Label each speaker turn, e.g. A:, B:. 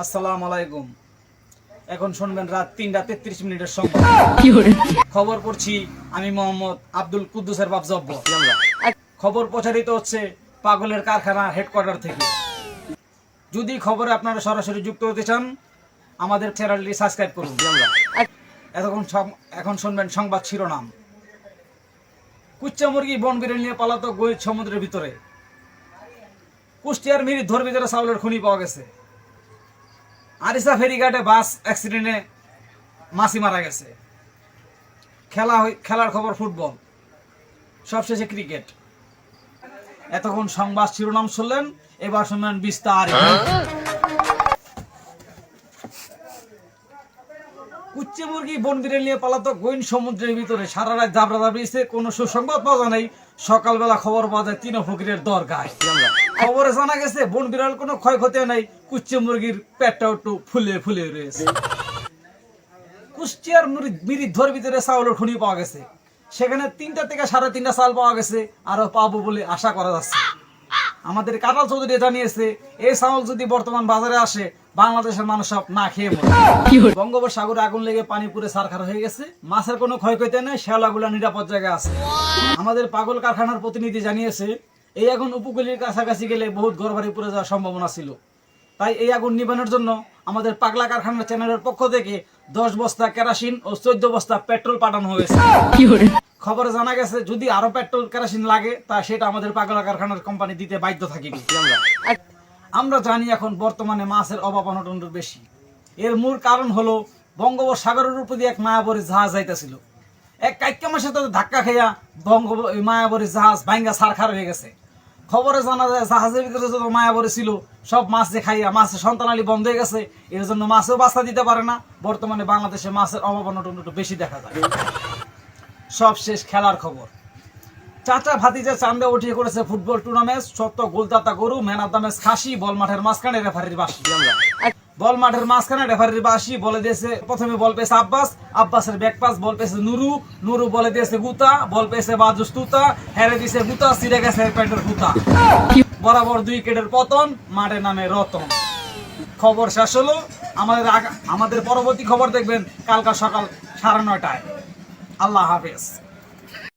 A: আসসালামু আলাইকুম। এখন শুনবেন রাত ৩:৩৩ সংবাদ। খবর পড়ছি আমি মোহাম্মদ আব্দুল কুদ্দুসের বাপ জব্বর। খবর প্রচারিত হচ্ছে পাগলের কারখানা হেডকোয়ার্টার থেকে। যদি খবরে আপনারা সরাসরি যুক্ত হতে চান আমাদের চ্যানেলটি সাবস্ক্রাইব করুন। এখন শুনবেন সংবাদ শিরোনাম। কুচ্চা মুরগি বন বিড়াল নিয়ে পালাতক গহিত সমুদ্রের ভিতরে। কুষ্টিয়ার মিরিক ধর ভিতরে চাউলের খনি পাওয়া গেছে। আরিসা ফেরিঘাটে বাস অ্যাক্সিডেন্টে মাসি মারা গেছে। খেলার খবর ফুটবল, সবশেষে ক্রিকেট। এতক্ষণ সংবাদ শিরোনাম শুনলেন, এবার শুনবেন বিস্তারিত। কুচ্চি মুরগি বন বিড়াল নিয়ে পালাতক গহীন সমুদ্রের ভিতরে সারা রাত দাবড়াদাবড়িয়েছে, কোনো সুসংবাদ পাওয়া নেই। সকালবেলা খবর পাওয়া যায় তিন ফকিরের দরগায়। খবরে জানা গেছে বন বিড়াল কোনো ক্ষয়ক্ষতি নেই, কুচ্চি মুরগির পেটটা একটু ফুলে ফুলে রয়েছে। কুষ্টিয়ার মিরিক ধর ভিতরে চাউলের খনি পাওয়া গেছে। সেখানে 3টা থেকে 3.5টা চাল পাওয়া গেছে, আরো পাবো বলে আশা করা যাচ্ছে। আমাদের কাটাল চৌধুরী জানিয়েছে এই চাউল যদি বর্তমান বাজারে আসে বাংলাদেশের মানুষ সব না খেয়ে মরে। বঙ্গোপসাগরে আগুন লেগে পানি পুরে ছারখার হয়ে গেছে। মাছের কোনো ক্ষয়ক্ষতি নেই, শ্যাওলাগুলা নিরাপদ জায়গায় আছে। আমাদের পাগল কারখানার প্রতিনিধি জানিয়েছে এই আগুন উপকূলের কাছাকাছি গেলে বহুত ঘরবাড়ি পুড়ে যাওয়ার সম্ভাবনা ছিল। তাই এই আগুন নিবানোর জন্য আমাদের পাগলা কারখানার চ্যানেলের পক্ষ থেকে 10 বস্তা কেরোসিন ও 14 বস্তা পেট্রোল পাঠানো হয়েছে। খবরে জানা গেছে যদি আরো পেট্রোল কেরোসিন লাগে তা সেটা আমাদের পাগলা কারখানার কোম্পানি দিতে বাধ্য থাকিবে। আমরা জানি এখন বর্তমানে মাছের অভাব অনটন বেশি। এর মূল কারণ হলো বঙ্গোপসাগরের উপর দিয়ে এক মায়াবরী জাহাজ যাইতেছিল। এক কাইক্কা মাসে তাদের ধাক্কা খেয়া মায়াবরী জাহাজ ভাঙ্গা ছারখার হয়ে গেছে। খবরে জানা যায় জাহাজের ভিতরে যত মায়াবরী ছিল সব মাছ যে খাইয়া মাছের সন্তানালি বন্ধ হয়ে গেছে। এর জন্য মাছেও বাস্তা দিতে পারে না। বর্তমানে বাংলাদেশে মাছের অভাব অনটন একটু বেশি দেখা যায়। সব শেষ খেলার খবর। চাচা ভাতিজা চান্দে উঠিয়ে করেছে ফুটবল টুর্নামেন্ট। সত্য গোলদাতা গরু, ম্যান অফ দ্য ম্যাচ খাসি, বল মাঠের মাঝখানে রেফারির বাঁশি। বল মাঠের মাঝখানে রেফারির বাঁশি বলে দিয়েছে, প্রথমে বল পেয়েছে আব্বাসের ব্যাক পাস, বল পেয়েছে নুরু বলে দিয়েছে গুতা, বল পেয়েছে বাজুস তুতা, হেরে দিয়েছে গুতা, ছিঁড়ে গেছে প্যান্টের গুতা। বরাবর 2 উইকেটের পতন, মাঠে নামে রতন। খবর শেষ হলো। আমাদের পরবর্তী খবর দেখবেন কালকা সকাল 9:30টায়। আল্লাহ হাফেজ।